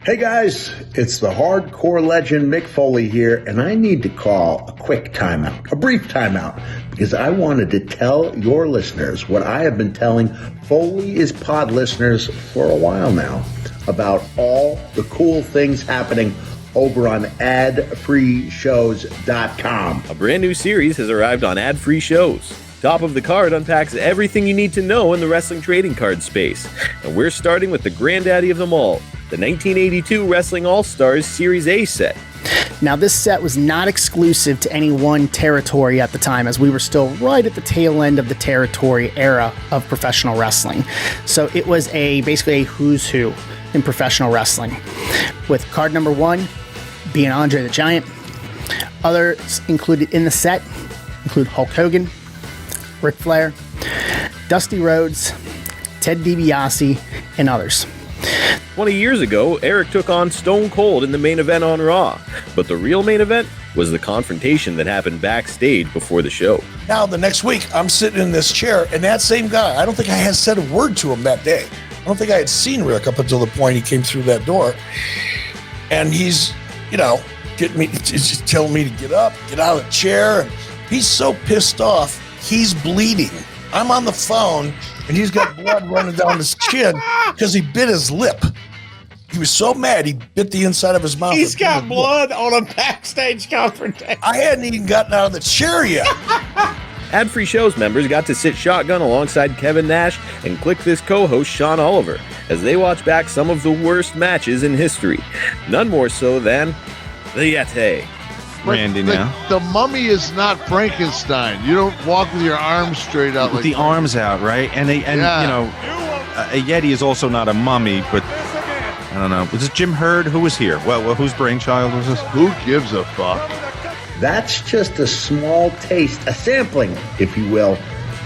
Hey guys, it's the hardcore legend Mick Foley here, and I need to call a quick timeout, a brief timeout, because I wanted to tell your listeners what I have been telling Foley is Pod listeners for a while now about all the cool things happening over on adfreeshows.com. A brand new series has arrived on Ad Free Shows. Top of the Card unpacks everything you need to know in the wrestling trading card space. And we're starting with the granddaddy of them all, the 1982 Wrestling All-Stars Series A set. Now, this set was not exclusive to any one territory at the time, as we were still right at the tail end of the territory era of professional wrestling. So it was basically a who's who in professional wrestling, with card number 1 being Andre the Giant. Others included in the set include Hulk Hogan, Ric Flair, Dusty Rhodes, Ted DiBiase, and others. 20 years ago, Eric took on Stone Cold in the main event on Raw, but the real main event was the confrontation that happened backstage before the show. Now, the next week, I'm sitting in this chair, and that same guy, I don't think I had said a word to him that day. I don't think I had seen Rick up until the point he came through that door. And he's, getting me, just telling me to get up, get out of the chair. And he's so pissed off, he's bleeding. I'm on the phone, and he's got blood running down his chin because he bit his lip. He was so mad, he bit the inside of his mouth. He's got blood on a backstage confrontation. I hadn't even gotten out of the chair yet. Ad Free Shows members got to sit shotgun alongside Kevin Nash and Click This co-host Sean Oliver as they watch back some of the worst matches in history. None more so than the Yeti. Randy, now the mummy is not Frankenstein. You don't walk with your arms straight out with the arms out, right? And a Yeti is also not a mummy, but I don't know. Was it Jim Hurd who was here? Well, whose brainchild was this? Who gives a fuck? That's just a small taste, a sampling, if you will,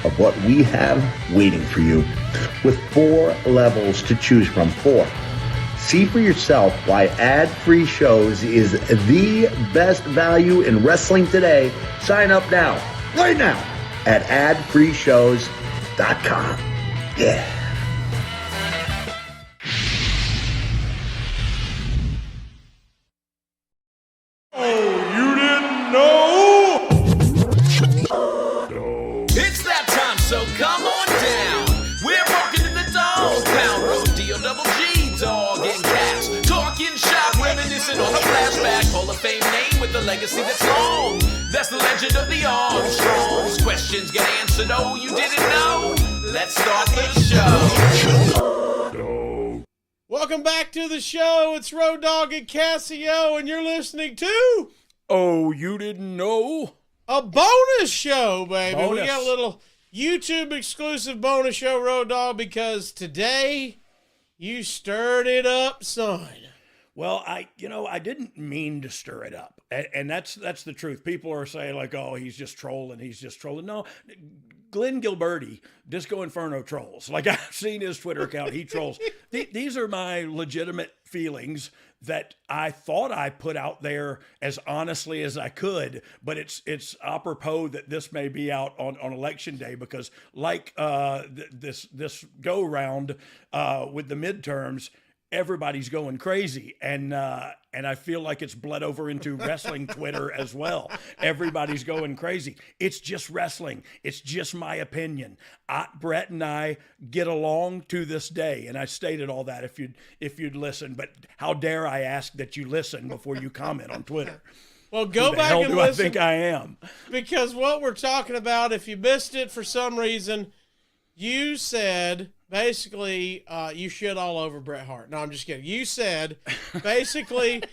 of what we have waiting for you, with 4 levels to choose from. 4. See for yourself why Ad Free Shows is the best value in wrestling today. Sign up now, right now, at adfreeshows.com. Yeah. It's that time, so come on down. We're walking in the Dogg Pound Road, D-O-double-G, Dogg and Cash. Talking shop, reminiscing on a flashback. Hall of Fame name with a legacy that's long. That's the legend of the Armstrongs. Questions get answered, oh, you didn't know? Let's start the show. Welcome back to the show. It's Road Dogg and Cassio, and you're listening to Oh, you didn't know? a bonus show, baby. Bonus. We got a little YouTube exclusive bonus show, Road Dogg, because today you stirred it up, son. Well, I didn't mean to stir it up, and that's the truth. People are saying like, "Oh, he's just trolling. No, Glenn Gilberti, Disco Inferno trolls. Like I've seen his Twitter account. He trolls. These are my legitimate feelings that I thought I put out there as honestly as I could, but it's apropos that this may be out on election day because like this go round with the midterms, everybody's going crazy, and I feel like it's bled over into wrestling Twitter as well. Everybody's going crazy. It's just wrestling. It's just my opinion. Bret and I get along to this day, and I stated all that if you'd listen. But how dare I ask that you listen before you comment on Twitter? Well, go back and listen. I think I am? Because what we're talking about, if you missed it for some reason, you said basically you shit all over Bret Hart. No, I'm just kidding. You said basically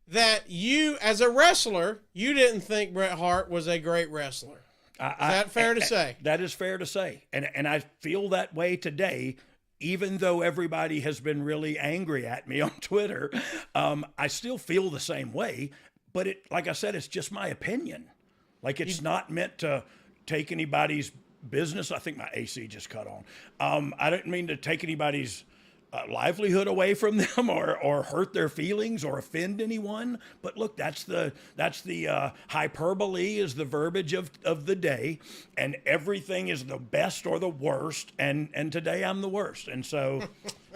that you, as a wrestler, you didn't think Bret Hart was a great wrestler. Is that fair to say? That is fair to say. And I feel that way today, even though everybody has been really angry at me on Twitter. I still feel the same way. But like I said, it's just my opinion. Like it's not meant to take anybody's business. I think my AC just cut on. I don't mean to take anybody's livelihood away from them or hurt their feelings or offend anyone. But look, that's the hyperbole is the verbiage of the day, and everything is the best or the worst. And today I'm the worst. And so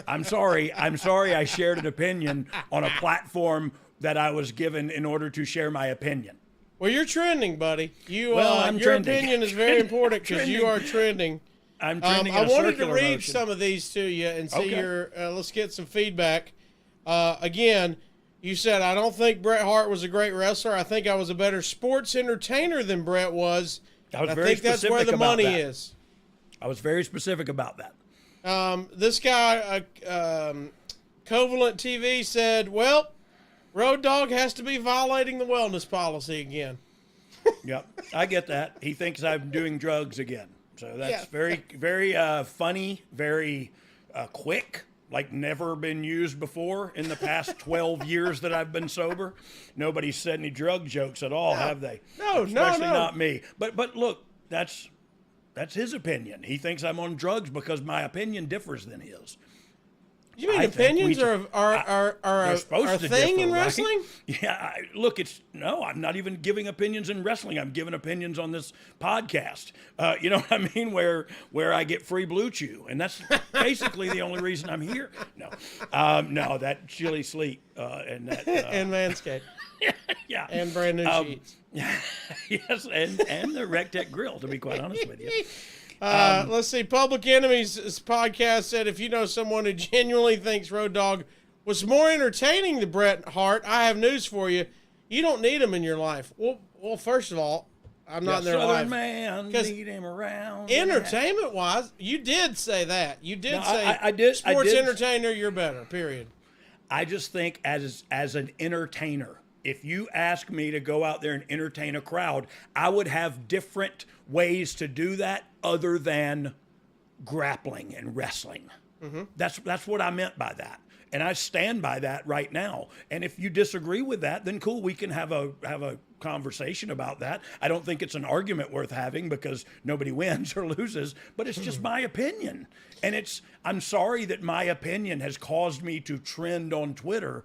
I'm sorry I shared an opinion on a platform that I was given in order to share my opinion. Well, you're trending, buddy. Your trending. opinion is very important because you are trending. I'm trending. I wanted to read some of these to you and see your. Let's get some feedback. Again, you said I don't think Bret Hart was a great wrestler. I think I was a better sports entertainer than Bret was. I think that's where the money is. I was very specific about that. This guy, Covalent TV, said, "Well, Road Dogg has to be violating the wellness policy again." Yep, I get that. He thinks I'm doing drugs again. So that's very, very funny, very quick, like never been used before in the past 12 years that I've been sober. Nobody's said any drug jokes at all, have they? No, Especially no. not me. But look, that's his opinion. He thinks I'm on drugs because my opinion differs than his. You mean opinions are a thing in wrestling? Right? Yeah, look, I'm not even giving opinions in wrestling. I'm giving opinions on this podcast. You know what I mean? Where I get free Blue Chew, and that's basically the only reason I'm here. No, that chili sleep and that and Manscaped, yeah, and brand new sheets. Yes, and the RecTech grill. To be quite honest with you. Let's see. Public Enemy's podcast said, if you know someone who genuinely thinks Road Dogg was more entertaining than Bret Hart, I have news for you. You don't need him in your life. Well, first of all, I'm not in their life. Man, need him around. Entertainment-wise, you did say that. You did say I did. Sports entertainer, you're better, period. I just think as an entertainer, if you ask me to go out there and entertain a crowd, I would have different ways to do that other than grappling and wrestling. Mm-hmm. That's what I meant by that. And I stand by that right now. And if you disagree with that, then cool, we can have a conversation about that. I don't think it's an argument worth having because nobody wins or loses, but it's just my opinion. And I'm sorry that my opinion has caused me to trend on Twitter.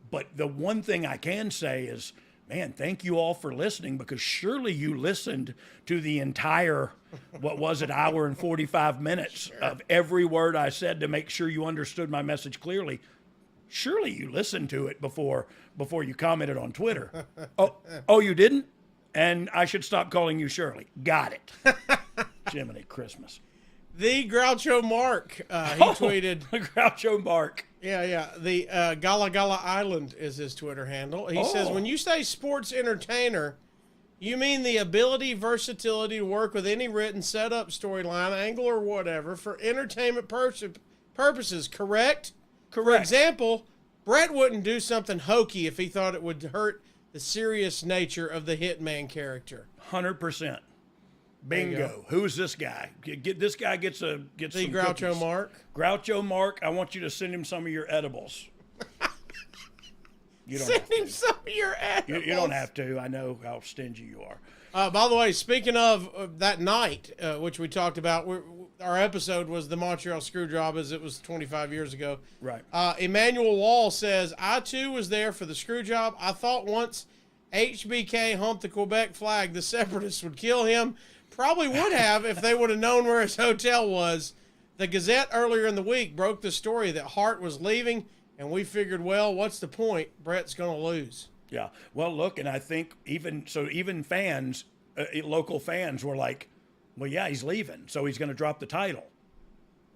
But the one thing I can say is, man, thank you all for listening, because surely you listened to the entire, hour and 45 minutes of every word I said to make sure you understood my message clearly. Surely you listened to it before you commented on Twitter. Oh, you didn't? And I should stop calling you Shirley. Got it. Jiminy Christmas. The Groucho Mark, he tweeted. Groucho Mark. Yeah. The Gala Gala Island is his Twitter handle. He says, when you say sports entertainer, you mean the ability, versatility to work with any written setup, storyline, angle, or whatever for entertainment purposes, correct? Correct. For example, Bret wouldn't do something hokey if he thought it would hurt the serious nature of the Hitman character. 100%. Bingo. Who's this guy? This guy gets the some Groucho cookies. Mark. Groucho Mark, I want you to send him some of your edibles. You don't Send have to. him some of your edibles. You don't have to. I know how stingy you are. By the way, speaking of that night, which we talked about, our episode was the Montreal Screwjob, as it was 25 years ago. Right. Emmanuel Wall says, I too was there for the Screwjob. I thought once HBK humped the Quebec flag, the Separatists would kill him. Probably would have if they would have known where his hotel was. The Gazette earlier in the week broke the story that Hart was leaving, and we figured, well, what's the point? Bret's going to lose. Yeah. Well, look, and I think even fans, local fans were like, well, yeah, he's leaving, so he's going to drop the title.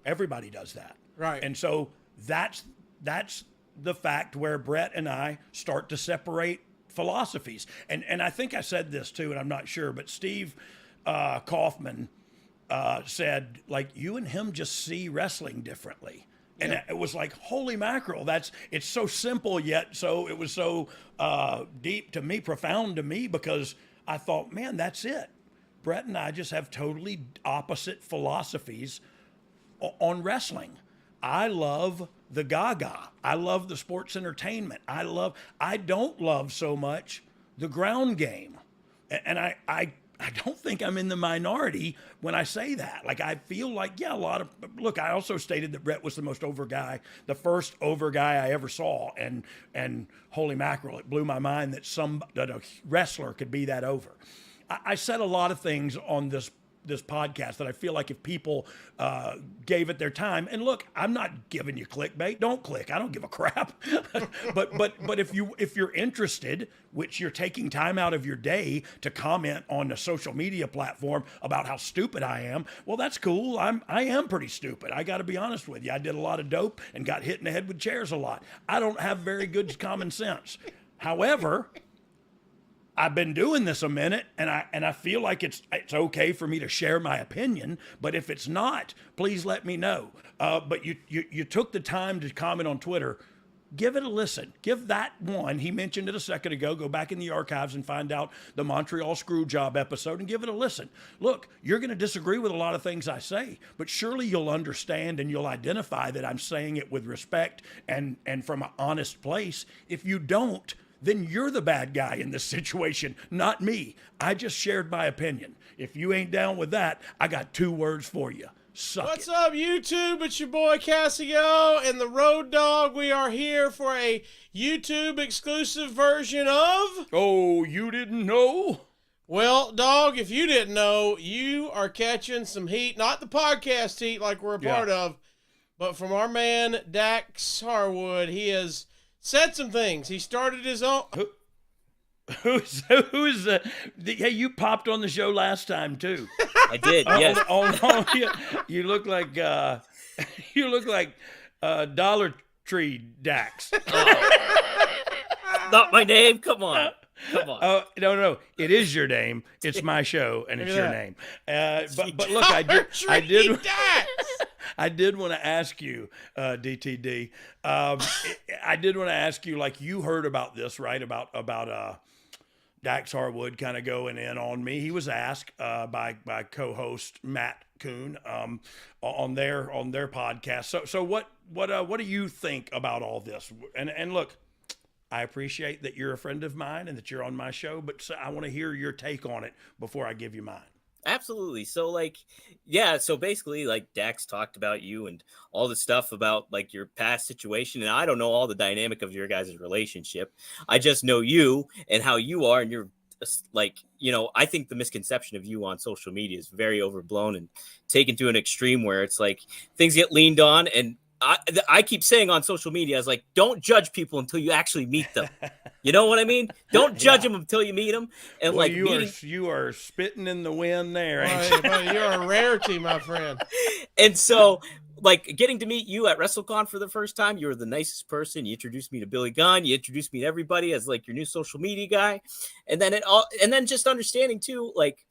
Everybody does that. Right. And so that's the fact where Bret and I start to separate philosophies. And I think I said this too, and I'm not sure, but Steve Kaufman said, like, you and him just see wrestling differently. And it was like, holy mackerel, it's so simple yet so it was so deep to me, profound to me, because I thought, man, that's it. Bret and I just have totally opposite philosophies on wrestling. I love the gaga. I love the sports entertainment. I don't love so much the ground game. And I I don't think I'm in the minority when I say that. Like, I feel like, yeah, look, I also stated that Bret was the most over guy, the first over guy I ever saw. And holy mackerel, it blew my mind that a wrestler could be that over. I said a lot of things on this podcast that I feel like if people gave it their time, and look, I'm not giving you clickbait. Don't click. I don't give a crap. but if you're interested, which you're taking time out of your day to comment on a social media platform about how stupid I am, well, that's cool. I am pretty stupid. I got to be honest with you. I did a lot of dope and got hit in the head with chairs a lot. I don't have very good common sense. However, I've been doing this a minute, and I feel like it's okay for me to share my opinion. But if it's not, please let me know. But you took the time to comment on Twitter. Give it a listen. Give that one. He mentioned it a second ago. Go back in the archives and find out the Montreal Screwjob episode and give it a listen. Look, you're going to disagree with a lot of things I say, but surely you'll understand and you'll identify that I'm saying it with respect and from an honest place. If you don't, then you're the bad guy in this situation, not me. I just shared my opinion. If you ain't down with that, I got 2 words for you. Suck What's it. up, YouTube? It's your boy Cassio and the Road Dogg. We are here for a YouTube exclusive version of... Oh, you didn't know? Well, Dogg, if you didn't know, you are catching some heat. Not the podcast heat like we're a part of, but from our man, Dax Harwood. He has said some things. He started his own... Who's hey, you popped on the show last time too. I did, yes. You look like Dollar Tree Dax. Not my name. Come on. No, it is your name. It's my show, and it's your name. But look, I did want to ask you, DTD. I did want to ask you, like, you heard about this, right? About Dax Harwood kind of going in on me. He was asked by co-host Matt Kuhn on their podcast. So what do you think about all this? And look, I appreciate that you're a friend of mine and that you're on my show, but I want to hear your take on it before I give you mine. Absolutely. So so basically, like, Dax talked about you and all the stuff about, like, your past situation. And I don't know all the dynamic of your guys' relationship. I just know you and how you are. And you're like, I think the misconception of you on social media is very overblown and taken to an extreme where it's like things get leaned on. And I keep saying on social media, I was like, don't judge people until you actually meet them. You know what I mean? Don't judge them until you meet them. And well, you are spitting in the wind there. You're a rarity, my friend. And so, like, getting to meet you at WrestleCon for the first time, you were the nicest person. You introduced me to Billy Gunn. You introduced me to everybody as, like, your new social media guy. And then just understanding too, like,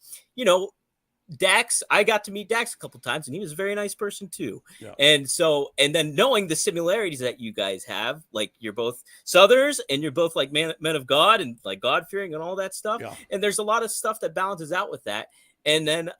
Dax, I got to meet Dax a couple times, and he was a very nice person too. Yeah. And then knowing the similarities that you guys have, like, you're both Southerners and you're both like men of God and like God-fearing and all that stuff. Yeah. And there's a lot of stuff that balances out with that. And then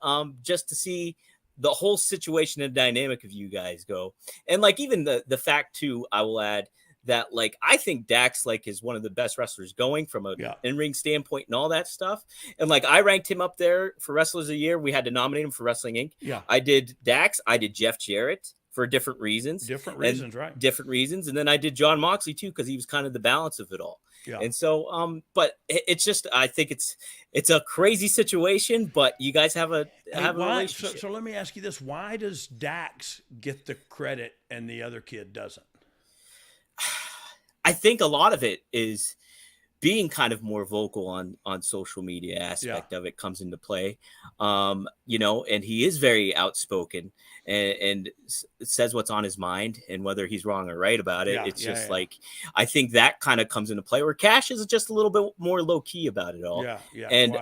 just to see the whole situation and dynamic of you guys go. And like, even the fact too, I will add that, like, I think Dax, like, is one of the best wrestlers going from a in-ring standpoint and all that stuff. And like, I ranked him up there for Wrestlers of the Year. We had to nominate him for Wrestling Inc. Yeah. I did Dax. I did Jeff Jarrett for different reasons. Different reasons. And then I did John Moxley too, because he was kind of the balance of it all. Yeah. And so, but it's just, I think it's a crazy situation, but you guys have a relationship. So let me ask you this. Why does Dax get the credit and the other kid doesn't? I think a lot of it is being kind of more vocal on social media aspect of it comes into play. And he is very outspoken and says what's on his mind, and whether he's wrong or right about it. It's just like, I think that kind of comes into play where Cash is just a little bit more low key about it all. And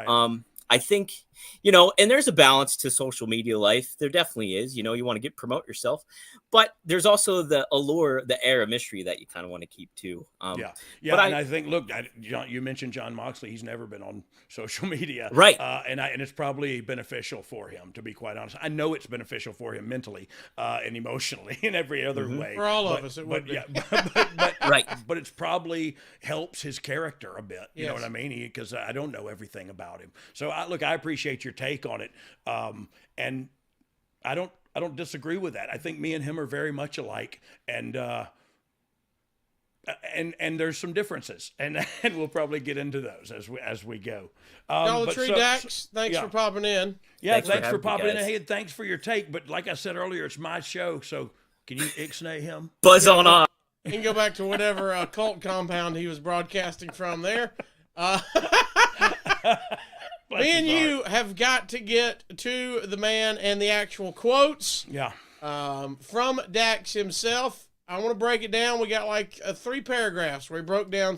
I think, and there's a balance to social media life. There definitely is. You want to promote yourself, but there's also the allure, the air of mystery that you kind of want to keep too. But I think, look, you mentioned John Moxley. He's never been on social media, right? And it's probably beneficial for him, to be quite honest. I know it's beneficial for him mentally and emotionally in every other way. For all of us, it would be. Right. But it's probably helps his character a bit. You know what I mean? Because I don't know everything about him. So I appreciate appreciate your take on it. And I don't disagree with that. I think me and him are very much alike, and there's some differences, and we'll probably get into those as we go. Dollar Tree Dax, thanks for popping in. Yeah, thanks for popping in. Hey, thanks for your take. But like I said earlier, it's my show, so can you ixnay him? Buzz on off. You can go back to whatever cult compound he was broadcasting from there. Me and you have got to get to the man and the actual quotes. Yeah. From Dax himself. I want to break it down. We got like 3 paragraphs where he broke down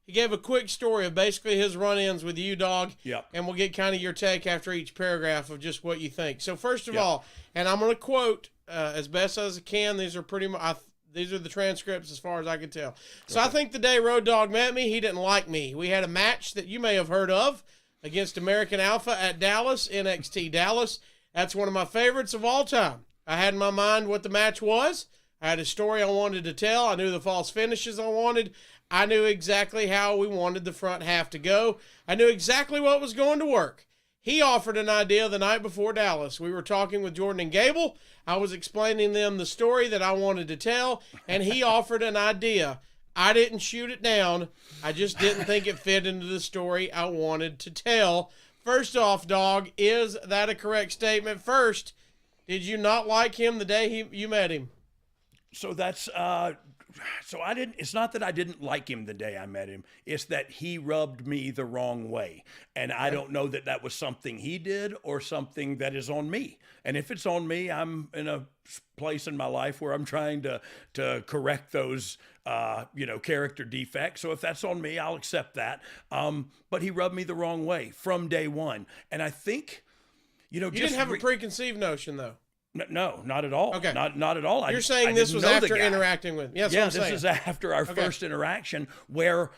he gave a quick story of basically his run-ins with you, Dogg. Yeah. And we'll get kind of your take after each paragraph of just what you think. So first of all, and I'm going to quote as best as I can. These are these are the transcripts as far as I can tell. So I think the day Road Dogg met me, he didn't like me. We had a match that you may have heard of against American Alpha at Dallas, NXT Dallas. That's one of my favorites of all time. I had in my mind what the match was. I had a story I wanted to tell. I knew the false finishes I wanted. I knew exactly how we wanted the front half to go. I knew exactly what was going to work. He offered an idea the night before Dallas. We were talking with Jordan and Gable. I was explaining them the story that I wanted to tell, and he offered an idea. I didn't shoot it down. I just didn't think it fit into the story I wanted to tell. First off, Dogg, is that a correct statement? First, did you not like him the day you met him? So that's it's not that I didn't like him the day I met him. It's that he rubbed me the wrong way. And I don't know that that was something he did or something that is on me. And if it's on me, I'm in a place in my life where I'm trying to correct those, character defects. So if that's on me, I'll accept that. But he rubbed me the wrong way from day one. And I think, you didn't have a preconceived notion though. No, not at all. Okay. Not at all. You're saying this was after interacting with him. Yes, yeah, this is after our first interaction where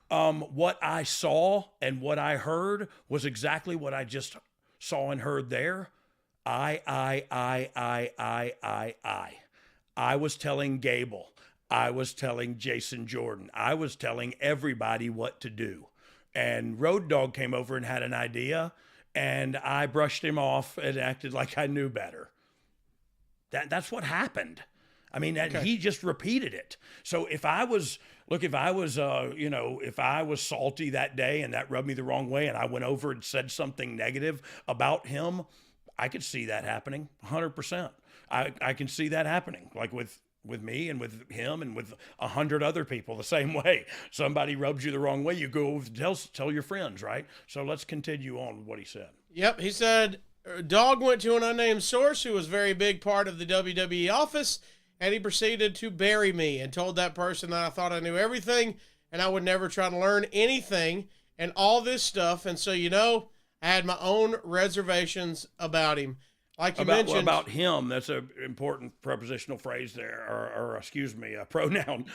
what I saw and what I heard was exactly what I just saw and heard there. I was telling Gable. I was telling Jason Jordan. I was telling everybody what to do. And Road Dogg came over and had an idea, and I brushed him off and acted like I knew better. That's what happened. I mean, he just repeated it. So if I was salty that day and that rubbed me the wrong way and I went over and said something negative about him, I could see that happening 100%. I can see that happening, like with me and with him and with 100 other people the same way. Somebody rubs you the wrong way, you go tell your friends, right? So let's continue on with what he said. Yep, he said, Dogg went to an unnamed source who was a very big part of the WWE office, and he proceeded to bury me and told that person that I thought I knew everything and I would never try to learn anything and all this stuff. And so, I had my own reservations about him. Like you mentioned. About him, that's an important prepositional phrase there, or a pronoun.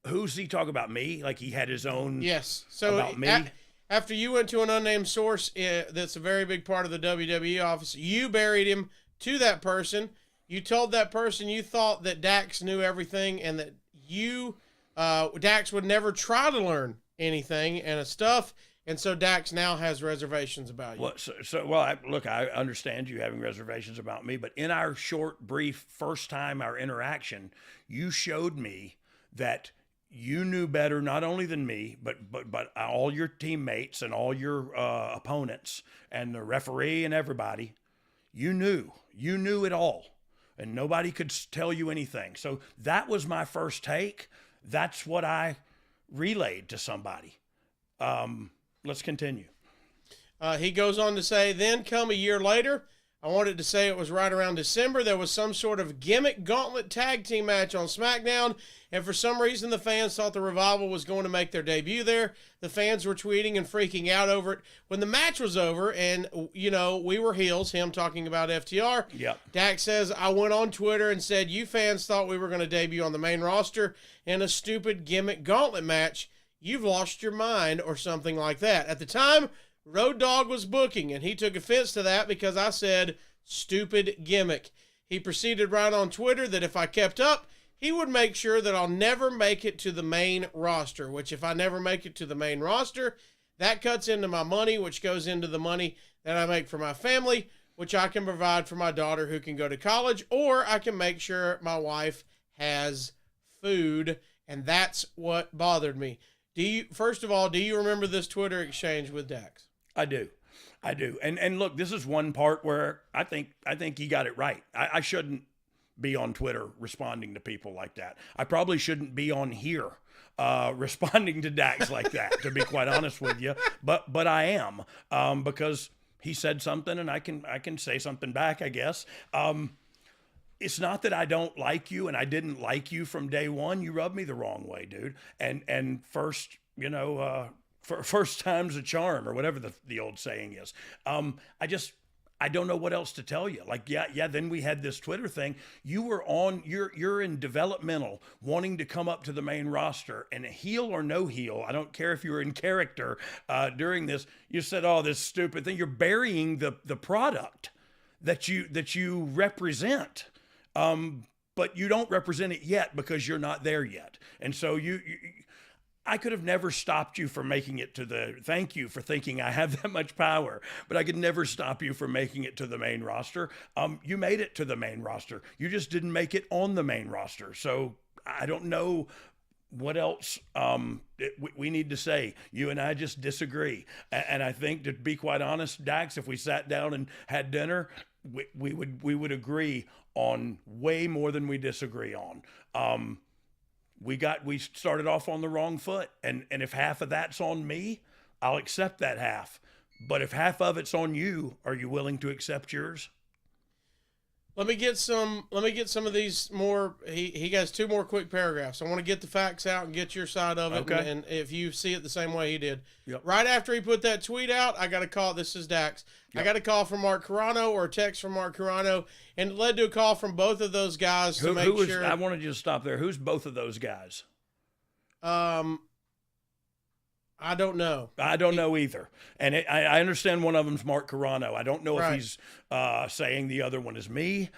Who's he talking about? Me? Like he had his own. Yes. So about me. After you went to an unnamed source that's a very big part of the WWE office, you buried him to that person. You told that person you thought that Dax knew everything and that Dax would never try to learn anything and stuff. And so Dax now has reservations about you. Well, I understand you having reservations about me, but in our short, brief first time, our interaction, you showed me that you knew better, not only than me, but all your teammates and all your opponents and the referee and everybody. You knew it all, and nobody could tell you anything. So that was my first take. That's what I relayed to somebody. Let's continue. He goes on to say, then come a year later, I wanted to say it was right around December, there was some sort of gimmick gauntlet tag team match on SmackDown, and for some reason the fans thought the Revival was going to make their debut there. The fans were tweeting and freaking out over it. When the match was over, and, we were heels, him talking about FTR, yep. Dax says, I went on Twitter and said, you fans thought we were going to debut on the main roster in a stupid gimmick gauntlet match. You've lost your mind, or something like that. At the time, Road Dogg was booking, and he took offense to that because I said, stupid gimmick. He proceeded right on Twitter that if I kept up, he would make sure that I'll never make it to the main roster, which if I never make it to the main roster, That cuts into my money, which goes into the money that I make for my family, which I can provide for my daughter who can go to college, or I can make sure my wife has food, and that's what bothered me. First of all, do you remember this Twitter exchange with Dax? I do. And look, this is one part where I think he got it right. I shouldn't be on Twitter responding to people like that. I probably shouldn't be on here responding to Dax like that, to be quite honest with you. But I am, because he said something and I can say something back, I guess. It's not that I don't like you, and I didn't like you from day one. You rubbed me the wrong way, dude. And first, first time's a charm, or whatever the old saying is. I don't know what else to tell you. Like, yeah. Then we had this Twitter thing. You were you're in developmental, wanting to come up to the main roster, and heel or no heel, I don't care if you were in character during this. You said, "Oh, this stupid thing." You're burying the product that you represent. But you don't represent it yet because you're not there yet. And so I could have never stopped you from making it to thank you for thinking I have that much power, but I could never stop you from making it to the main roster. You made it to the main roster. You just didn't make it on the main roster. So I don't know what else we need to say. You and I just disagree. And I think, to be quite honest, Dax, if we sat down and had dinner, we would agree on way more than we disagree on. We started off on the wrong foot, and if half of that's on me, I'll accept that half. But if half of it's on you, are you willing to accept yours? Let me get some of these more. He has two more quick paragraphs. I want to get the facts out and get your side of it. Okay. And if you see it the same way he did. Yep. Right after he put that tweet out, I got a call. This is Dax. Yep. I got a call from Mark Carano, or a text from Mark Carano, and it led to a call from both of those guys to make sure. I wanted you to stop there. Who's both of those guys? I don't know. I don't know either. And I understand one of them's Mark Carano. I don't know if he's saying the other one is me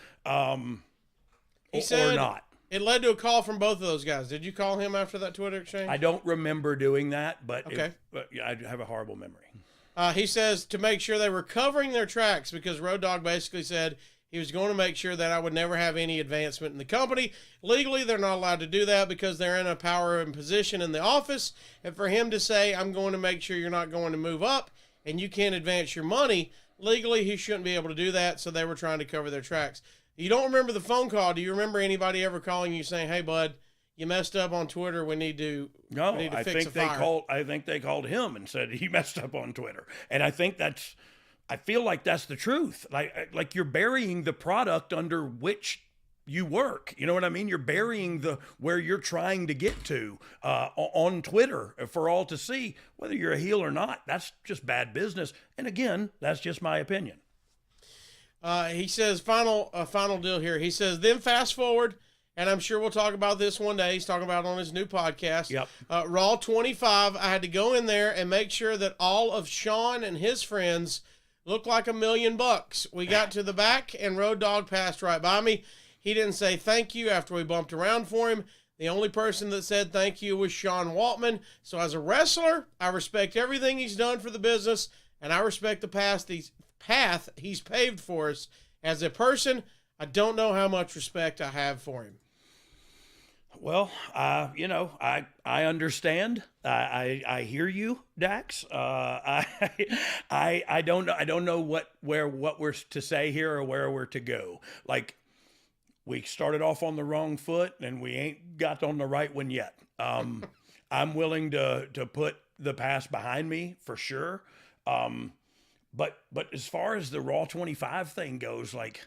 he said, or not. It led to a call from both of those guys. Did you call him after that Twitter exchange? I don't remember doing that, but okay. I have a horrible memory. He says to make sure they were covering their tracks, because Road Dogg basically said he was going to make sure that I would never have any advancement in the company. Legally, they're not allowed to do that because they're in a power and position in the office. And for him to say, I'm going to make sure you're not going to move up and you can't advance your money, legally, he shouldn't be able to do that. So they were trying to cover their tracks. You don't remember the phone call. Do you remember anybody ever calling you saying, hey, bud, you messed up on Twitter. We need to fix a fire. I think they called him and said he messed up on Twitter. And I feel like that's the truth. Like you're burying the product under which you work. You know what I mean? You're burying where you're trying to get to on Twitter for all to see, whether you're a heel or not. That's just bad business. And again, that's just my opinion. He says, final deal here. He says, then fast forward, and I'm sure we'll talk about this one day. He's talking about it on his new podcast. Yep. Raw 25, I had to go in there and make sure that all of Sean and his friends looked like $1 million. We got to the back, and Road Dogg passed right by me. He didn't say thank you after we bumped around for him. The only person that said thank you was Sean Waltman. So as a wrestler, I respect everything he's done for the business, and I respect the path he's paved for us. As a person, I don't know how much respect I have for him. Well, I understand. I hear you, Dax. I don't know. I don't know what we're to say here or where we're to go. Like, we started off on the wrong foot and we ain't got on the right one yet. I'm willing to put the past behind me for sure. But as far as the Raw 25 thing goes, like,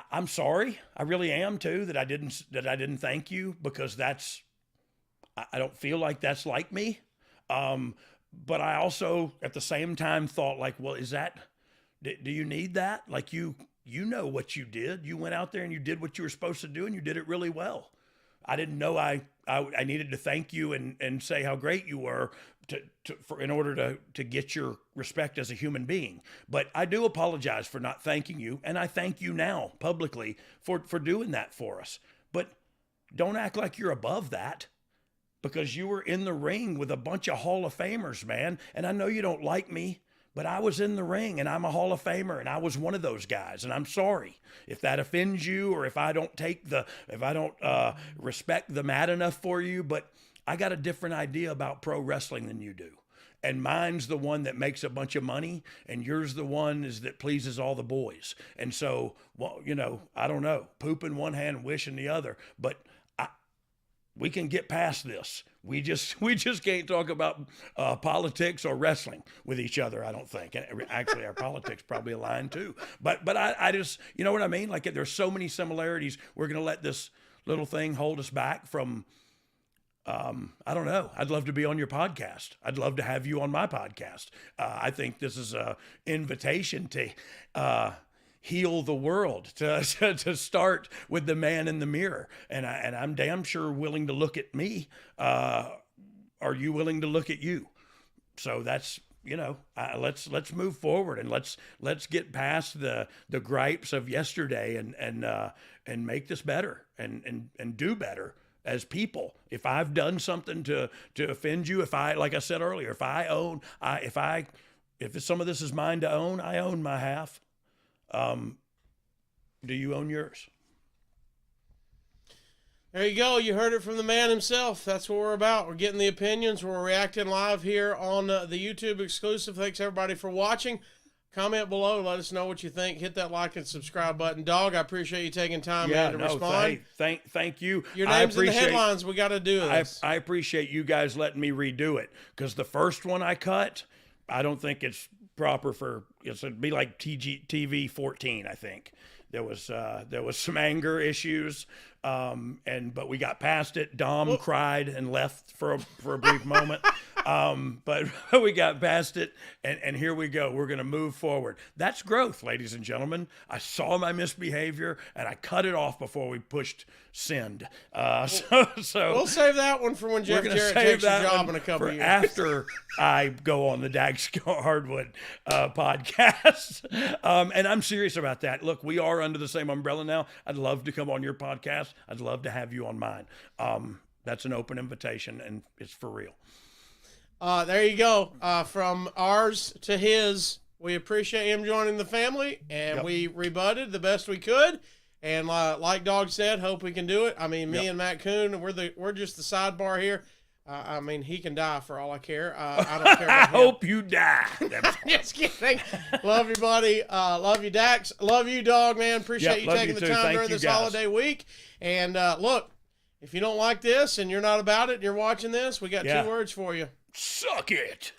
I'm sorry. I really am too, that I didn't thank you, because I don't feel like that's like me. But I also at the same time thought, like, well, do you need that? Like, you know what you did. You went out there and you did what you were supposed to do, and you did it really well. I didn't know I needed to thank you and say how great you were in order to get your respect as a human being. But I do apologize for not thanking you, and I thank you now publicly for doing that for us. But don't act like you're above that. because you were in the ring with a bunch of Hall of Famers, man. And I know you don't like me, but I was in the ring and I'm a Hall of Famer and I was one of those guys. And I'm sorry if that offends you or if I don't respect the mat enough for you, but I got a different idea about pro wrestling than you do. And mine's the one that makes a bunch of money, and yours the one is that pleases all the boys. And so, well, you know, I don't know, poop in one hand, wish in the other, but we can get past this. We just can't talk about politics or wrestling with each other, I don't think. And actually, our politics probably align too. But I just, you know what I mean? Like, there's so many similarities. We're going to let this little thing hold us back from, I don't know. I'd love to be on your podcast. I'd love to have you on my podcast. I think this is an invitation to heal the world, to start with the man in the mirror. And I'm damn sure willing to look at me. Are you willing to look at you? So that's, you know, let's move forward and let's get past the gripes of yesterday and make this better and do better as people. If I've done something to offend you, like I said earlier, if some of this is mine to own, I own my half. Do you own yours? There you go. You heard it from the man himself. That's what we're about. We're getting the opinions. We're reacting live here on the YouTube exclusive. Thanks everybody for watching. Comment below. Let us know what you think. Hit that like and subscribe button. Dog, I appreciate you taking time, man, to respond. Thank you. Your name's in the headlines. We got to do this. I appreciate you guys letting me redo it, because the first one I cut, I don't think it's proper for, it'd be like TV 14, I think. There was some anger issues, but we got past it. Dom cried and left for a brief moment. But we got past it, and here we go. We're going to move forward. That's growth, ladies and gentlemen. I saw my misbehavior, and I cut it off before we pushed send. So we'll save that one for when Jeff Jarrett takes a job in a couple of years. After I go on the Dax Harwood podcast. And I'm serious about that. Look, we are under the same umbrella now. I'd love to come on your podcast. I'd love to have you on mine. That's an open invitation, and it's for real. There you go. From ours to his, we appreciate him joining the family, and we rebutted the best we could. And like Dogg said, hope we can do it. I mean, me and Matt Coon, we're just the sidebar here. I mean, he can die for all I care. I don't care about him. I hope you die. Just kidding. Love you, buddy. Love you, Dax. Love you, Dog, man. Appreciate you taking the time during this holiday week. And look, if you don't like this and you're not about it and you're watching this, we got 2 words for you. Suck it.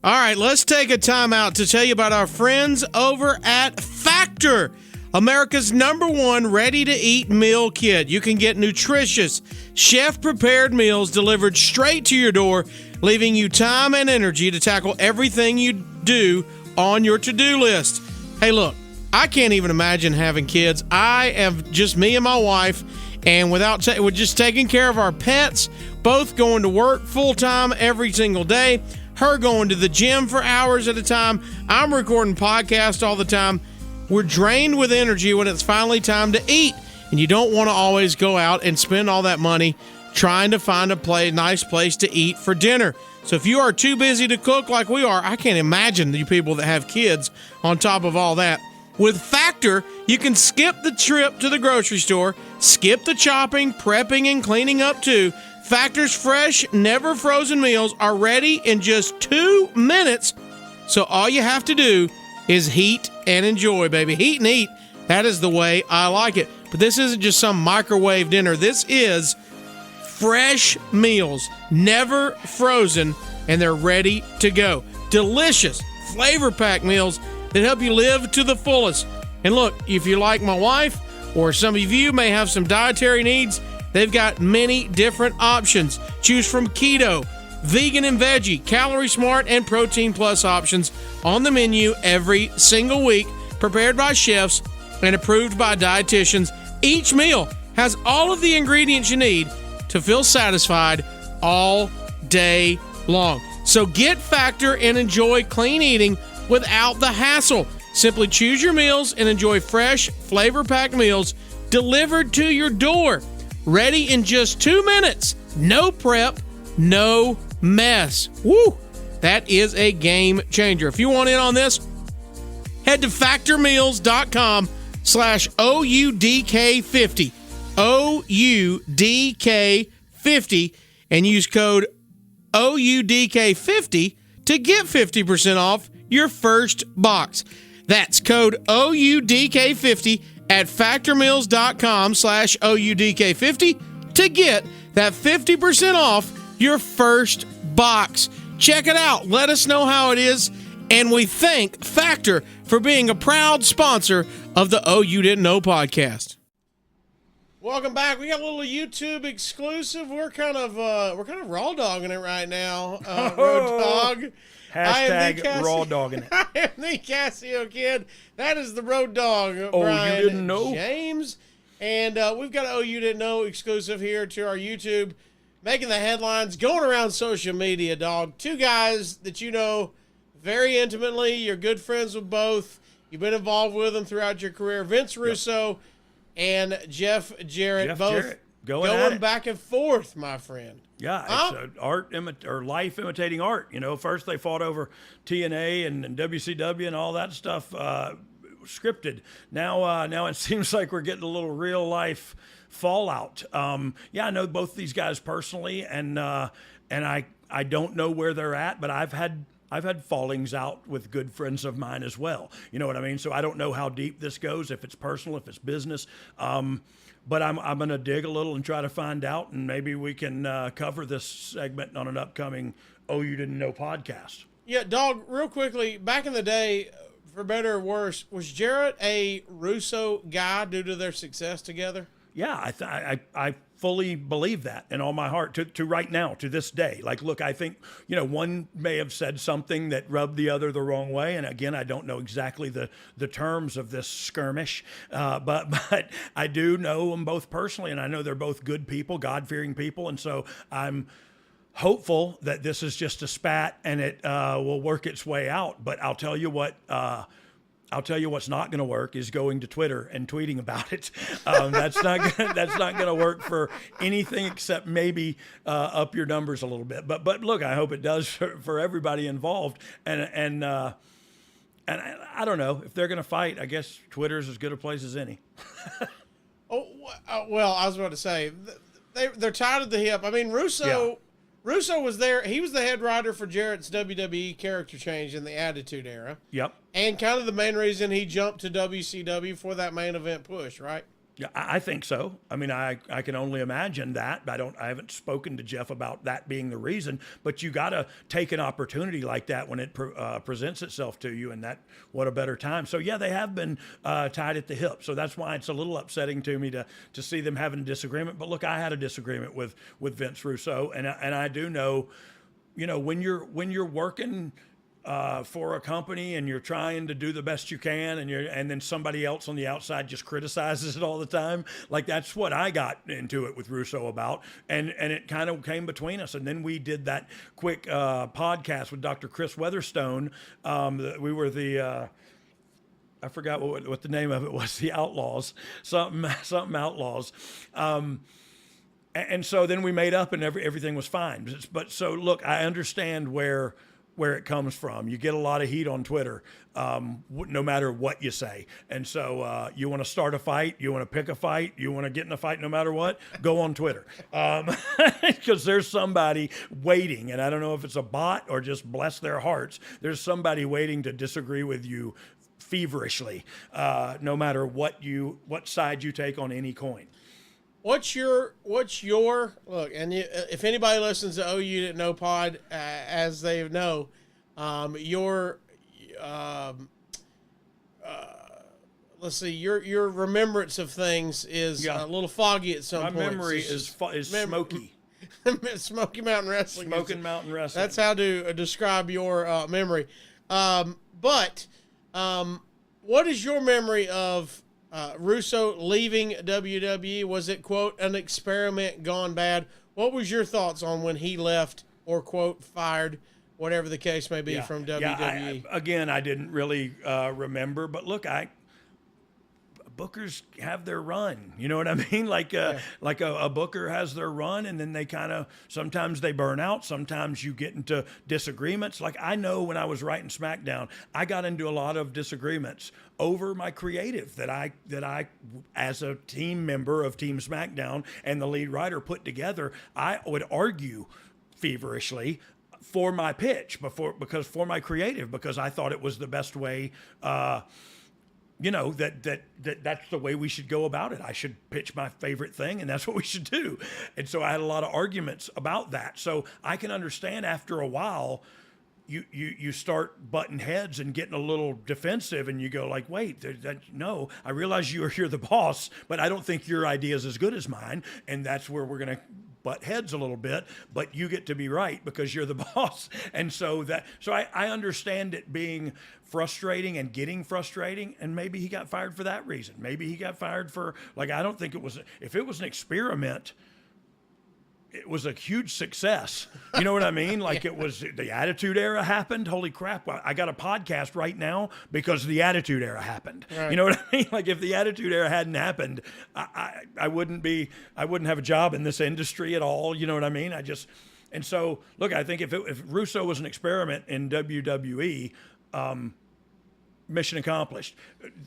All right, let's take a time out to tell you about our friends over at Factor, America's #1 ready-to-eat meal kit. You can get nutritious, chef-prepared meals delivered straight to your door, leaving you time and energy to tackle everything you do on your to-do list. Hey, look, I can't even imagine having kids. I have just me and my wife, and we're just taking care of our pets, both going to work full-time every single day, her going to the gym for hours at a time. I'm recording podcasts all the time. We're drained with energy when it's finally time to eat, and you don't want to always go out and spend all that money trying to find a nice place to eat for dinner. So if you are too busy to cook like we are, I can't imagine the people that have kids on top of all that. With Factor, you can skip the trip to the grocery store, skip the chopping, prepping, and cleaning up too. Factor's fresh, never frozen meals are ready in just 2 minutes. So all you have to do is heat and enjoy, baby. Heat and eat. That is the way I like it. But this isn't just some microwave dinner. This is fresh meals, never frozen, and they're ready to go. Delicious, flavor-packed meals that help you live to the fullest. And look, if you like my wife, or some of you may have some dietary needs, they've got many different options. Choose from keto, vegan and veggie, calorie smart, and protein plus options on the menu every single week, prepared by chefs and approved by dietitians. Each meal has all of the ingredients you need to feel satisfied all day long. So get Factor and enjoy clean eating without the hassle. Simply choose your meals and enjoy fresh, flavor-packed meals delivered to your door. Ready in just 2 minutes. No prep, no mess. Woo! That is a game changer. If you want in on this, head to factormeals.com/OUDK50. OUDK50 and use code OUDK50 to get 50% off your first box. That's code OUDK50 at factormeals.com/OUDK50 to get that 50% off your first box. Check it out. Let us know how it is. And we thank Factor for being a proud sponsor of the Oh You Didn't Know podcast. Welcome back. We got a little YouTube exclusive. We're kind of raw dogging it right now. Road Dogg. Hashtag raw dogging it. I am the Casio Kid. That is the Road Dogg. Oh, Brian you didn't know? James. And we've got an Oh You Didn't Know exclusive here to our YouTube, making the headlines, going around social media, dog. Two guys that you know very intimately. You're good friends with both. You've been involved with them throughout your career. Vince Russo and Jeff Jarrett, both going back and forth, my friend. Yeah, it's life imitating art. You know, first they fought over TNA and WCW and all that stuff scripted. Now it seems like we're getting a little real life fallout. I know both these guys personally, and I don't know where they're at, but I've had fallings out with good friends of mine as well. You know what I mean? So I don't know how deep this goes, if it's personal, if it's business. But I'm going to dig a little and try to find out, and maybe we can cover this segment on an upcoming Oh You Didn't Know podcast. Yeah, Dogg, real quickly, back in the day, for better or worse, was Jarrett a Russo guy due to their success together? Yeah, I fully believe that in all my heart to right now, to this day. Like, look, I think, one may have said something that rubbed the other the wrong way. And again, I don't know exactly the terms of this skirmish, but I do know them both personally. And I know they're both good people, God-fearing people. And so I'm hopeful that this is just a spat and it will work its way out. But I'll tell you what, what's not going to work is going to Twitter and tweeting about it. That's not going to work for anything except maybe up your numbers a little bit. But look, I hope it does for everybody involved. And I don't know if they're going to fight. I guess Twitter's as good a place as any. Well, I was about to say they're tied at the hip. I mean, Russo was there. He was the head writer for Jarrett's WWE character change in the Attitude Era. Yep. And kind of the main reason he jumped to WCW for that main event push, right? Yeah, I think so. I mean, I can only imagine that. I haven't spoken to Jeff about that being the reason, but you got to take an opportunity like that when it presents itself to you, and what a better time. So yeah, they have been tied at the hip. So that's why it's a little upsetting to me to see them having a disagreement. But look, I had a disagreement with Vince Russo, and I do know, when you're working for a company and you're trying to do the best you can, and then somebody else on the outside just criticizes it all the time. Like, that's what I got into it with Russo about, and it kind of came between us. And then we did that quick podcast with Dr. Chris Weatherstone. We were the I forgot what the name of it was, the Outlaws, something Outlaws. And so then we made up and everything was fine. But so look, I understand where it comes from. You get a lot of heat on Twitter, no matter what you say. And so you want to start a fight, you want to pick a fight, you want to get in a fight no matter what, go on Twitter. Because there's somebody waiting, and I don't know if it's a bot or just bless their hearts, there's somebody waiting to disagree with you feverishly, no matter what side you take on any coin. What's your look? And if anybody listens to Oh You Didn't Know pod, as they know, your let's see, your remembrance of things is a little foggy at some point. My memory is smoky. Smoky Mountain Wrestling. Smoking Mountain Wrestling. That's how to describe your memory. But what is your memory of Russo leaving WWE? Was it, quote, an experiment gone bad? What was your thoughts on when he left or, quote, fired, whatever the case may be, from WWE? I didn't really remember. But look, bookers have their run. You know what I mean? Like a booker has their run, and then they sometimes they burn out. Sometimes you get into disagreements. Like I know when I was writing SmackDown, I got into a lot of disagreements over my creative that I as a team member of Team SmackDown and the lead writer put together. I would argue feverishly for my pitch for my creative, because I thought it was the best way. That's the way we should go about it. I should pitch my favorite thing, and that's what we should do. And so I had a lot of arguments about that. So I can understand after a while, you start butting heads and getting a little defensive, and you go like, wait, no, I realize you're the boss, but I don't think your idea is as good as mine. And that's where we're going to butt heads a little bit, but you get to be right because you're the boss. And so I understand it being frustrating and getting frustrating, and maybe he got fired for that reason. Maybe he got fired for, like, I don't think if it was an experiment, it was a huge success. You know what I mean? Like it was, the Attitude Era happened. Holy crap. I got a podcast right now because the Attitude Era happened. Right. You know what I mean? Like if the Attitude Era hadn't happened, I wouldn't have a job in this industry at all. You know what I mean? And so look, I think if Russo was an experiment in WWE, mission accomplished.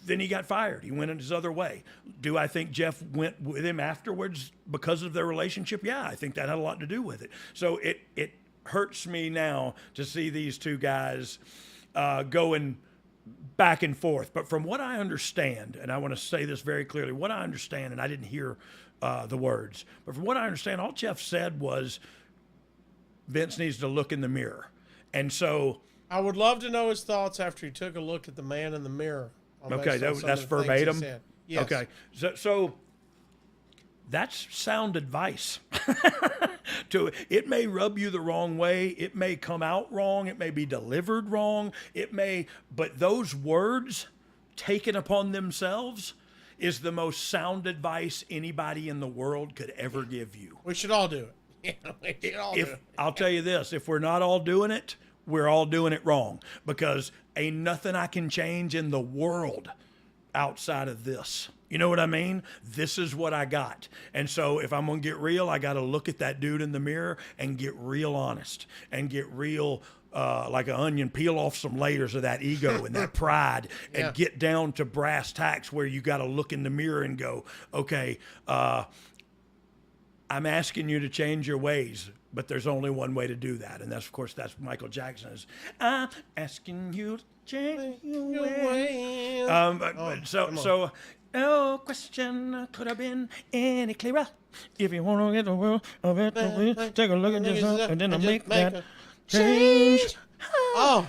Then he got fired. He went his other way. Do I think Jeff went with him afterwards because of their relationship? Yeah, I think that had a lot to do with it. So it hurts me now to see these two guys going back and forth. But from what I understand, and I want to say this very clearly, what I understand, and I didn't hear the words, but from what I understand, all Jeff said was Vince needs to look in the mirror. And so I would love to know his thoughts after he took a look at the man in the mirror. Okay, that's verbatim. Yes. Okay, so that's sound advice. It may rub you the wrong way. It may come out wrong. It may be delivered wrong. But those words taken upon themselves is the most sound advice anybody in the world could ever give you. We should all do it. I'll tell you this: if we're not all doing it, we're all doing it wrong, because ain't nothing I can change in the world outside of this. You know what I mean? This is what I got. And so if I'm going to get real, I got to look at that dude in the mirror and get real honest and get real, like an onion, peel off some layers of that ego and that pride and get down to brass tacks where you got to look in the mirror and go, okay, I'm asking you to change your ways, but there's only one way to do that. And that's Michael Jackson's, I'm asking you to change your ways. So no question could have been any clearer. If you want to get the world of it, take a look at yourself and then make that change. Oh.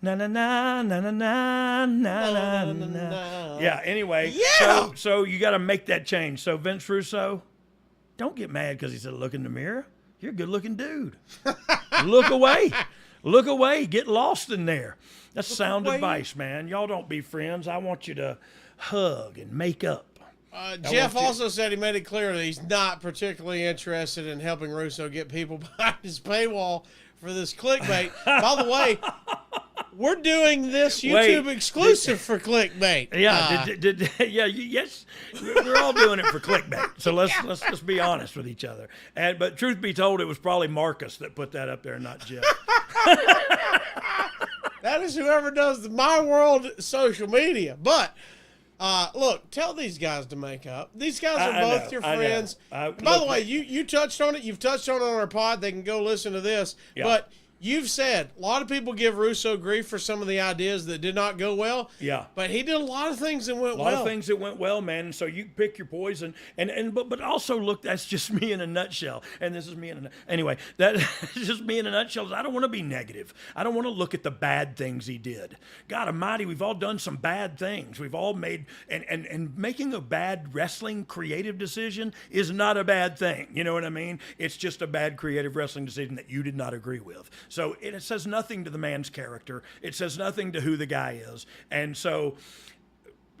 Na na na na na na na na. Yeah, anyway. Yeah. So you got to make that change. So Vince Russo, don't get mad because he said look in the mirror. You're a good-looking dude. Look away. Look away. Get lost in there. That's sound advice, man. Y'all don't be friends. I want you to hug and make up. Jeff also said he made it clear that he's not particularly interested in helping Russo get people behind his paywall for this clickbait. By the way, we're doing this YouTube exclusive for clickbait. Yeah, yes, we're all doing it for clickbait. So let's be honest with each other. But truth be told, it was probably Marcus that put that up there, not Jeff. That is whoever does My World social media. But look, tell these guys to make up. These guys are both your friends. By the way, you touched on it. You've touched on it on our pod. They can go listen to this. Yeah. But you've said a lot of people give Russo grief for some of the ideas that did not go well. Yeah. But he did a lot of things that went well. A lot of things that went well, man. And so you pick your poison. But also, look, that's just me in a nutshell. And this is me in a nutshell. Anyway, that's just me in a nutshell. I don't want to be negative. I don't want to look at the bad things he did. God almighty, we've all done some bad things. We've all made, and making a bad wrestling creative decision is not a bad thing. You know what I mean? It's just a bad creative wrestling decision that you did not agree with. So it says nothing to the man's character. It says nothing to who the guy is. And so,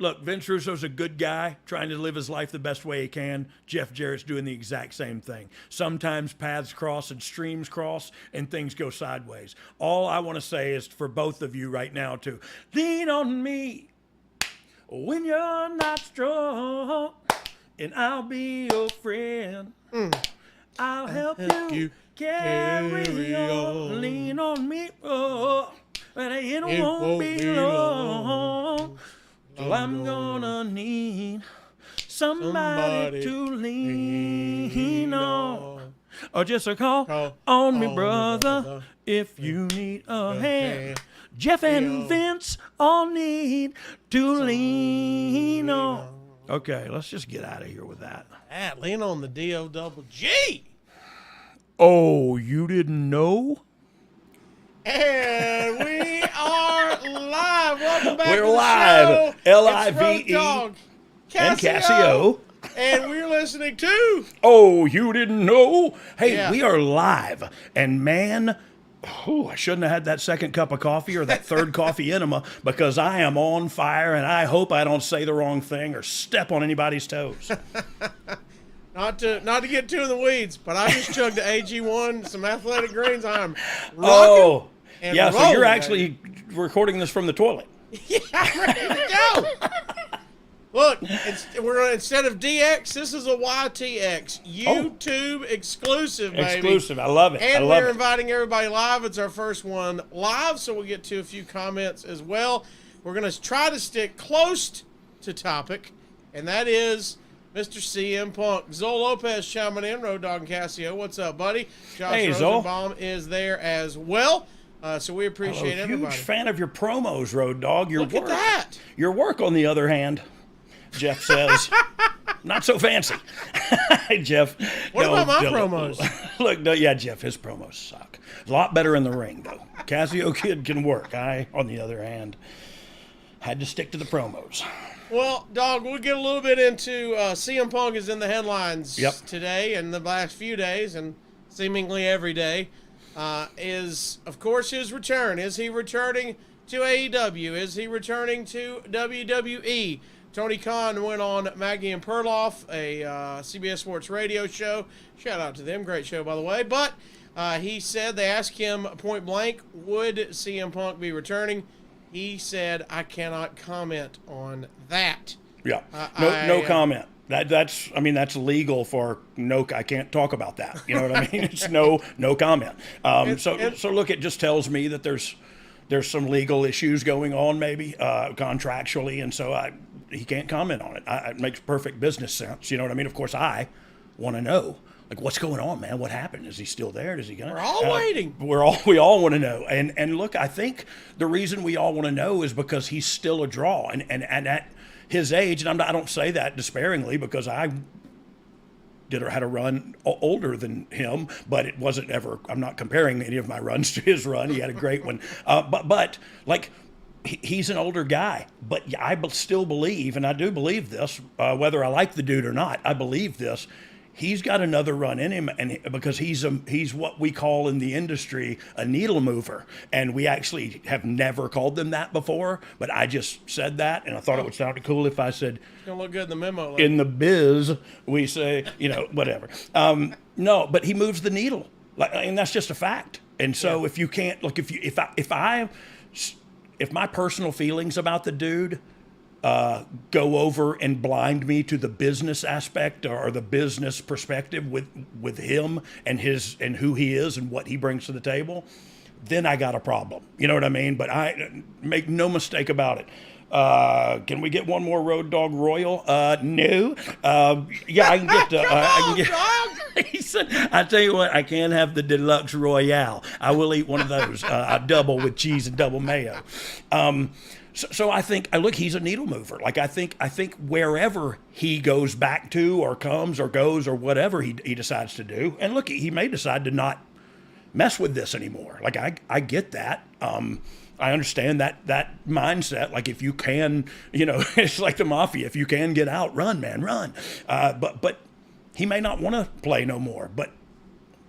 look, Vince Russo's a good guy trying to live his life the best way he can. Jeff Jarrett's doing the exact same thing. Sometimes paths cross and streams cross and things go sideways. All I want to say is for both of you right now to lean on me when you're not strong, and I'll be your friend. I'll help you carry on. Lean on me, oh, but it won't be long till I'm gonna need somebody to lean on. Or just a call on me, brother, if you need a hand. Jeff and Vince all need to lean on. Okay, let's just get out of here with that. Lean on the D-O-double-G. Oh, you didn't know? And we are live. Welcome back We're to the live. show. L-I-V-E It's Road Dogg, and Cassio. And we're listening to... Oh, you didn't know? Hey, Yeah. we are live. And man, I shouldn't have had that second cup of coffee or that third coffee enema, because I am on fire, and I hope I don't say the wrong thing or step on anybody's toes. Not to get too in the weeds, but I just chugged the AG1, some athletic greens. I'm rocking. Oh, and yeah, so rolling, you're baby. actually recording this from the toilet. Yeah, I'm ready to go. Look, we're gonna, instead of DX, this is a YTX YouTube exclusive, baby. Exclusive, I love it. And I love we're it. inviting everybody live. It's our first one live, so we'll get to a few comments as well. We're gonna try to stick close to topic, and that is Mr. CM Punk. Zol Lopez chiming in, Road Dogg and Cassio. What's up, buddy? Josh Hey, Zol. Rosenbaum is there as well. So we appreciate I'm a everybody. huge fan of your promos, Road Dogg. Your Look work, at that. Your work, on the other hand, Jeff says, not so fancy. Jeff. What about my don't- promos? Look, no, yeah, Jeff, his promos suck. A lot better in the ring, though. Cassio Kid can work. I, on the other hand, had to stick to the promos. Well, Dog, we'll get a little bit into CM Punk is in the headlines today and the last few days and seemingly every day. Is, of course, his return. Is he returning to AEW? Is he returning to WWE? Tony Khan went on Maggie and Perloff, a CBS Sports radio show. Shout out to them. Great show, by the way. But he said, they asked him point blank, would CM Punk be returning? He said, I cannot comment on that. Yeah, no comment. That's legal for no. I can't talk about that. You know what I mean? It's no comment. So look, it just tells me that there's some legal issues going on, maybe contractually, and so he can't comment on it. It makes perfect business sense. You know what I mean? Of course, I want to know, like, what's going on, man? What happened? Is he still there? Is he gonna? We're all waiting. We all want to know. And look, I think the reason we all want to know is because he's still a draw, and at his age, and I don't say that despairingly, because I had a run older than him, but it wasn't ever. I'm not comparing any of my runs to his run. He had a great one, but like. He's an older guy, but I still believe, and I do believe this, whether I like the dude or not, I believe this. He's got another run in him, and because he's what we call in the industry a needle mover, and we actually have never called them that before. But I just said that, and I thought it would sound cool if I said, It's gonna look good in the memo. in the biz, we say, whatever. No, but he moves the needle, and that's just a fact. And so if you can't look, if my personal feelings about the dude go over and blind me to the business aspect or the business perspective with him and who he is and what he brings to the table, then I got a problem. You know what I mean? But I make no mistake about it. Can we get one more Road Dogg Royal? No. Yeah, I can get. He said, I tell you what, I can have the Deluxe Royale. I will eat one of those. A double with cheese and double mayo. So I think, look, he's a needle mover. Like I think wherever he goes back to or comes or goes or whatever he decides to do, and look, he may decide to not mess with this anymore. Like I get that. I understand that mindset. Like if you can, it's like the mafia. If you can get out, run, man, run. But he may not want to play no more. But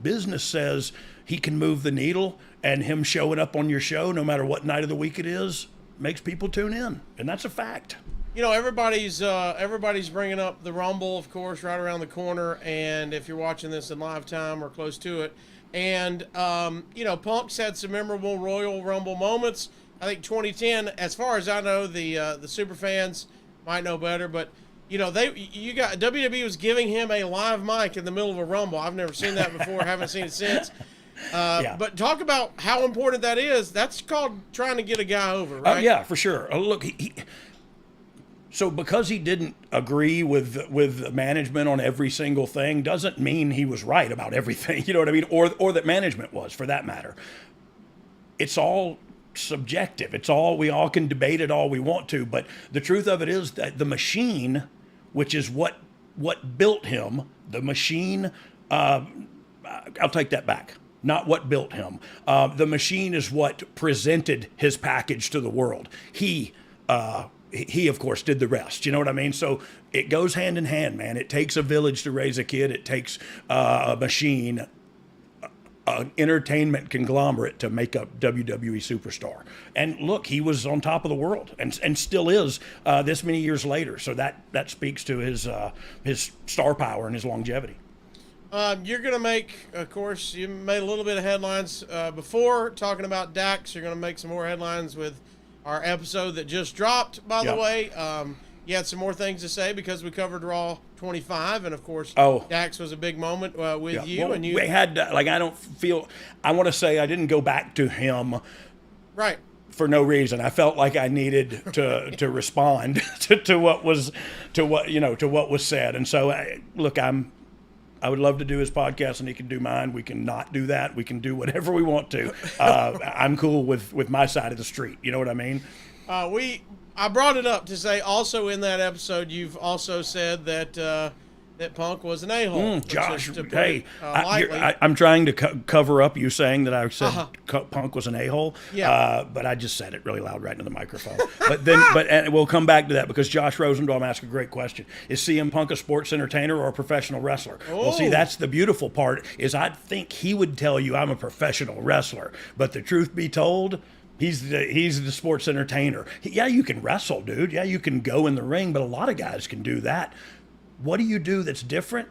business says he can move the needle, and him showing up on your show, no matter what night of the week it is, makes people tune in, and that's a fact. Everybody's bringing up the Rumble, of course, right around the corner. And if you're watching this in live time or close to it, and Punk's had some memorable Royal Rumble moments. I think 2010, as far as I know, the super fans might know better, but WWE was giving him a live mic in the middle of a Rumble. I've never seen that before. Haven't seen it since. But talk about how important that is. That's called trying to get a guy over, right? Yeah, for sure. Look, so because he didn't agree with management on every single thing doesn't mean he was right about everything. You know what I mean? Or that management was, for that matter. It's all subjective. We all can debate it all we want to, but the truth of it is that the machine, which is what built him, the machine, I'll take that back. Not what built him. The machine is what presented his package to the world. He, of course, did the rest. You know what I mean? So it goes hand in hand, man. It takes a village to raise a kid. It takes a machine, an entertainment conglomerate to make a WWE superstar. And look, he was on top of the world and still is this many years later. So that speaks to his star power and his longevity. You're going to make, of course, you made a little bit of headlines before talking about Dax. You're going to make some more headlines with our episode that just dropped, by the way. You had some more things to say because we covered Raw 25, and of course, Dax was a big moment with you. Well, and you. We had, I want to say I didn't go back to him. Right. For no reason. I felt like I needed to respond to what was said. And so, look, I would love to do his podcast, and he can do mine. We can not do that. We can do whatever we want to. I'm cool with my side of the street. You know what I mean? I brought it up to say also in that episode, you've also said that that Punk was an a-hole. Josh, hey, I'm trying to cover up you saying that I said Punk was an a-hole. Yeah. But I just said it really loud right into the microphone. And we'll come back to that because Josh Rosendahl asked a great question. Is CM Punk a sports entertainer or a professional wrestler? Well, see, that's the beautiful part is I think he would tell you I'm a professional wrestler. But the truth be told, he's the sports entertainer. Yeah, you can wrestle, dude. Yeah, you can go in the ring, but a lot of guys can do that. What do you do that's different?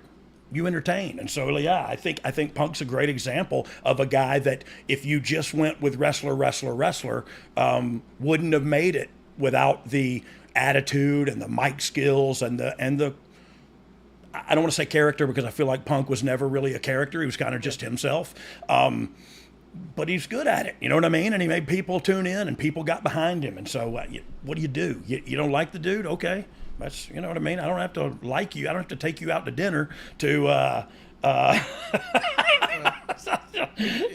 You entertain. And so, yeah, I think Punk's a great example of a guy that if you just went with wrestler, wouldn't have made it without the attitude and the mic skills and the I don't want to say character because I feel like Punk was never really a character. He was kind of just himself. But he's good at it. You know what I mean? And he made people tune in and people got behind him. And so what do? You don't like the dude? Okay. That's, you know what I mean? I don't have to like you. I don't have to take you out to dinner to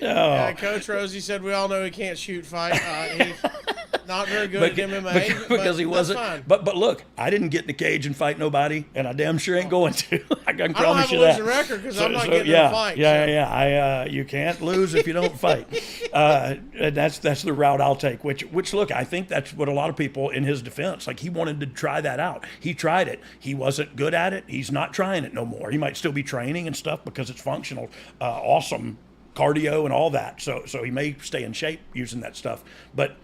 yeah, Coach Rosie said we all know he can't shoot fight. He's not very good at MMA because he wasn't. Fine. But look, I didn't get in the cage and fight nobody, and I damn sure ain't going to. I can promise you that. I don't have a losing record because I'm not getting in a fight. Yeah. You can't lose if you don't fight. And that's the route I'll take. Which look, I think that's what a lot of people in his defense, like he wanted to try that out. He tried it. He wasn't good at it. He's not trying it no more. He might still be training and stuff because it's functional, awesome cardio and all that. So he may stay in shape using that stuff, but.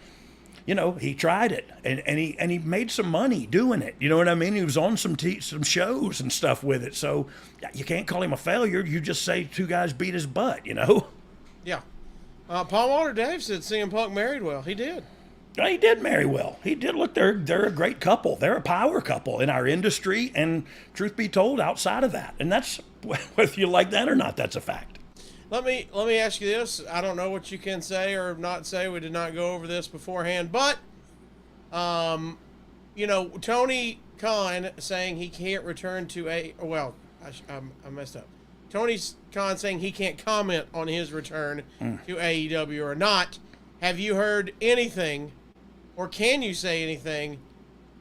You know, he tried it, and he made some money doing it. You know what I mean? He was on some shows and stuff with it. So you can't call him a failure. You just say two guys beat his butt, you know? Yeah. Paul Walter Dave said CM Punk married well. He did. Yeah, he did marry well. He did. Look, they're a great couple. They're a power couple in our industry, and truth be told, outside of that. And that's, whether you like that or not, that's a fact. Let me ask you this. I don't know what you can say or not say. We did not go over this beforehand, but Tony Khan saying he can't return to I messed up. Tony Khan saying he can't comment on his return to AEW or not. Have you heard anything, or can you say anything?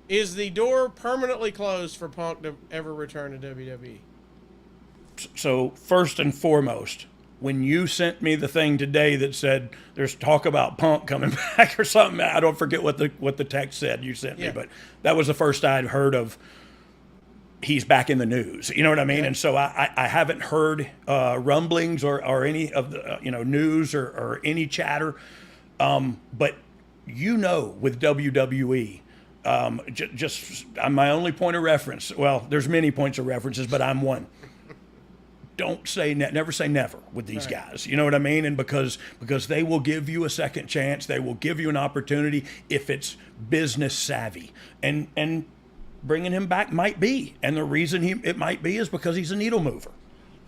Is the door permanently closed for Punk to ever return to WWE? So first and foremost, when you sent me the thing today that said there's talk about Punk coming back or something, I don't forget what the text said you sent me, but that was the first I'd heard of he's back in the news. You know what I mean? Yeah. And so I haven't heard rumblings or any of the news or any chatter. But with WWE, just I'm my only point of reference. Well, there's many points of references, but I'm one. Don't say never say never with these guys. You know what I mean? And because they will give you a second chance, they will give you an opportunity if it's business savvy. And bringing him back might be. And the reason it might be is because he's a needle mover.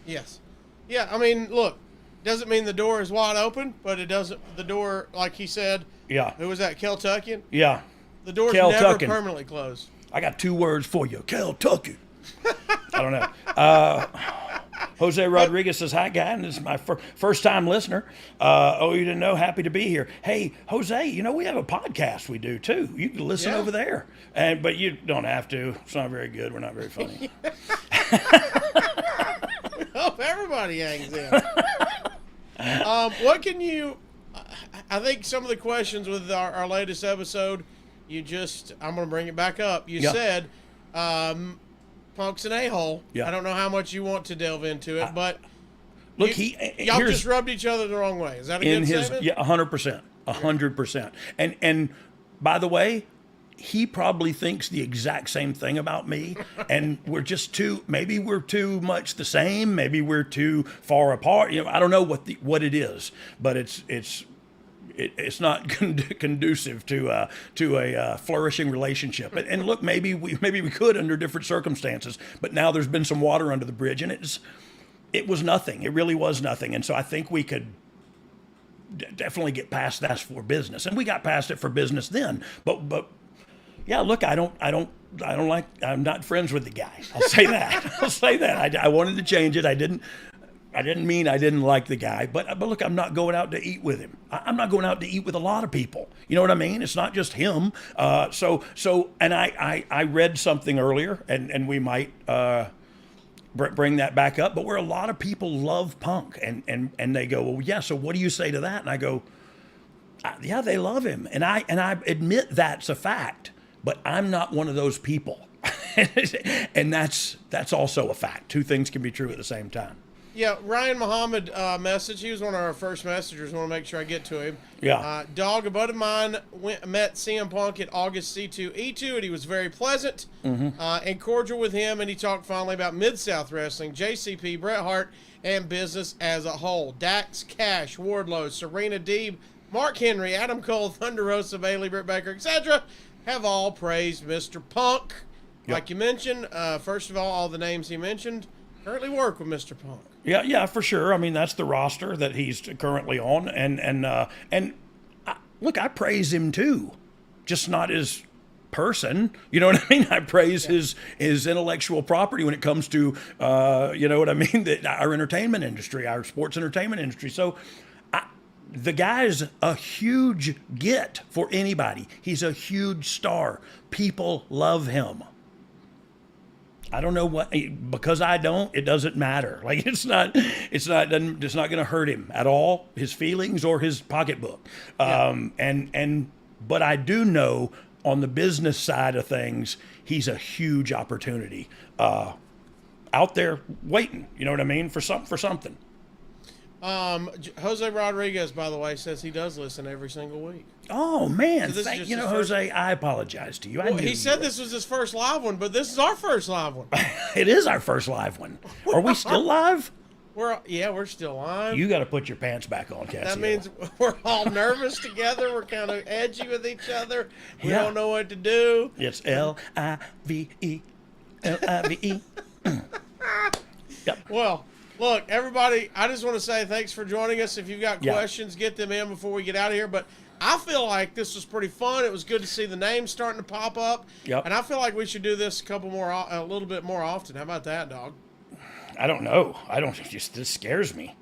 Yes. Yeah, I mean, look, doesn't mean the door is wide open, but it doesn't, the door, like he said, Yeah. who was that, Keltuckian? Yeah. The door's Kel never Tuckin. permanently closed. I got 2 words for you. Kentucky. I don't know. Jose Rodriguez says, hi, guy, and this is my first-time listener. Oh, you didn't know? Happy to be here. Hey, Jose, you know, we have a podcast we do, too. You can listen over there. But you don't have to. It's not very good. We're not very funny. We hope everybody hangs in. What can you... I think some of the questions with our latest episode, I'm going to bring it back up. You said... Punk's an a-hole. Yeah. I don't know how much you want to delve into it, but look, y'all just rubbed each other the wrong way. Is that a good statement? Yeah, 100%. 100%. And by the way, he probably thinks the exact same thing about me, and maybe we're too much the same, maybe we're too far apart. You know, I don't know what it is, but it's not conducive to a flourishing relationship. And look, maybe we could under different circumstances, but now there's been some water under the bridge, and it was nothing. It really was nothing. And so I think we could definitely get past that for business, and we got past it for business then. But yeah, look, I'm not friends with the guy. I'll say that. I wanted to change it. I didn't mean I didn't like the guy, but look, I'm not going out to eat with him. I'm not going out to eat with a lot of people. You know what I mean? It's not just him. And I read something earlier, and we might bring that back up, but where a lot of people love Punk, and they go, well, yeah, so what do you say to that? And I go, yeah, they love him. And I admit that's a fact, but I'm not one of those people. And that's also a fact. Two things can be true at the same time. Yeah, Ryan Muhammad message. He was one of our first messengers. I want to make sure I get to him. Yeah. Dogg, a buddy of mine, met CM Punk at August C2E2, and he was very pleasant and cordial with him, and he talked finally about Mid-South Wrestling, JCP, Bret Hart, and business as a whole. Dax, Cash, Wardlow, Serena Deeb, Mark Henry, Adam Cole, Thunder Rosa, Bailey, Britt Baker, etc. have all praised Mr. Punk. Yep. Like you mentioned, first of all the names he mentioned currently work with Mr. Punk. Yeah, for sure. I mean, that's the roster that he's currently on, and look, I praise him too, just not his person. You know what I mean? I praise his intellectual property when it comes to you know what I mean, our entertainment industry, our sports entertainment industry. So the guy's a huge get for anybody. He's a huge star. People love him. I don't know because I don't, it doesn't matter. Like it's not going to hurt him at all, his feelings or his pocketbook. But I do know on the business side of things, he's a huge opportunity out there waiting, you know what I mean? For something. Jose Rodriguez, by the way, says he does listen every single week. Oh, man. So Jose, I apologize to you. He said this was his first live one, but this is our first live one. It is our first live one. Are we still live? We're still live. You got to put your pants back on, Cassie. That means we're all nervous together. We're kind of edgy with each other. We don't know what to do. It's L-I-V-E. L-I-V-E. Yep. Well, look, everybody, I just want to say thanks for joining us. If you've got questions, get them in before we get out of here. But I feel like this was pretty fun. It was good to see the names starting to pop up. Yep. And I feel like we should do this a little bit more often. How about that, Dog? I don't know. This scares me.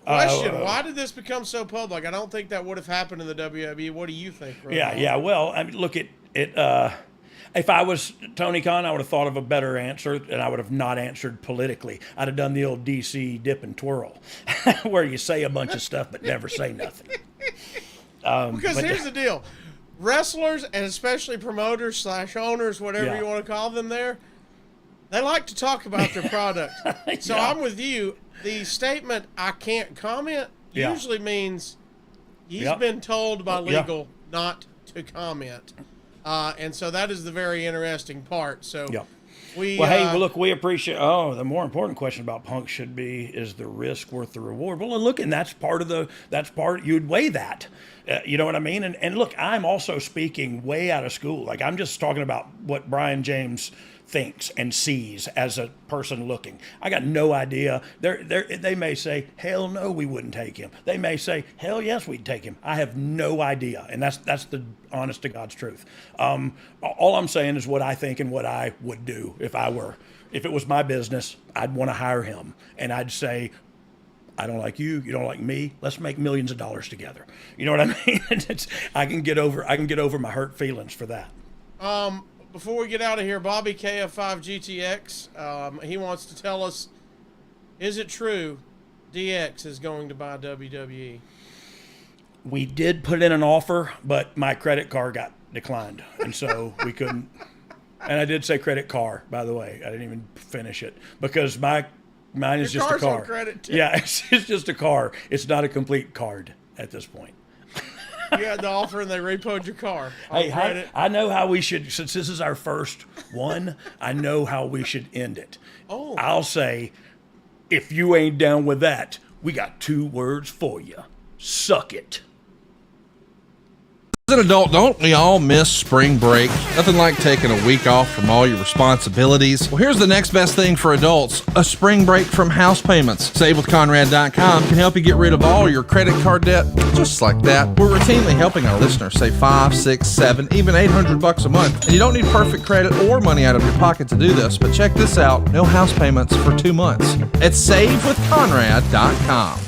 Question, why did this become so public? I don't think that would have happened in the WWE. What do you think? Yeah. Well, I mean, look, if I was Tony Khan, I would have thought of a better answer, and I would have not answered politically. I'd have done the old DC dip and twirl, where you say a bunch of stuff but never say nothing. Because here's the deal. Wrestlers, and especially promoters / owners, whatever you want to call them there, they like to talk about their product. So I'm with you. The statement, I can't comment, usually means he's been told by legal not to comment. And so that is the very interesting part. So Look, we appreciate. Oh, the more important question about Punk should be: is the risk worth the reward? Well, and look, and that's part. You'd weigh that. You know what I mean? And look, I'm also speaking way out of school. Like, I'm just talking about what Brian James thinks and sees as a person looking. I got no idea. They may say, hell no, we wouldn't take him. They may say, hell yes, we'd take him. I have no idea. And that's the honest to God's truth. All I'm saying is what I think and what I would do if it was my business. I'd want to hire him. And I'd say, I don't like you. You don't like me. Let's make millions of dollars together. You know what I mean? I can get over my hurt feelings for that. Before we get out of here, Bobby KF5 GTX, he wants to tell us, is it true DX is going to buy WWE? We did put in an offer, but my credit card got declined, and so we couldn't. And I did say credit card, by the way. I didn't even finish it because mine is just a car. On credit too. Yeah, it's just a car. It's not a complete card at this point. You had the offer and they repoed your car. Hey, I know how we should, since this is our first one, I know how we should end it. Oh. I'll say, if you ain't down with that, we got 2 words for you. Suck it. As an adult, don't we all miss spring break? Nothing like taking a week off from all your responsibilities. Well, here's the next best thing for adults, a spring break from house payments. SaveWithConrad.com can help you get rid of all your credit card debt, just like that. We're routinely helping our listeners save $5, $6, $7, even $800 a month. And you don't need perfect credit or money out of your pocket to do this, but check this out, no house payments for 2 months at SaveWithConrad.com.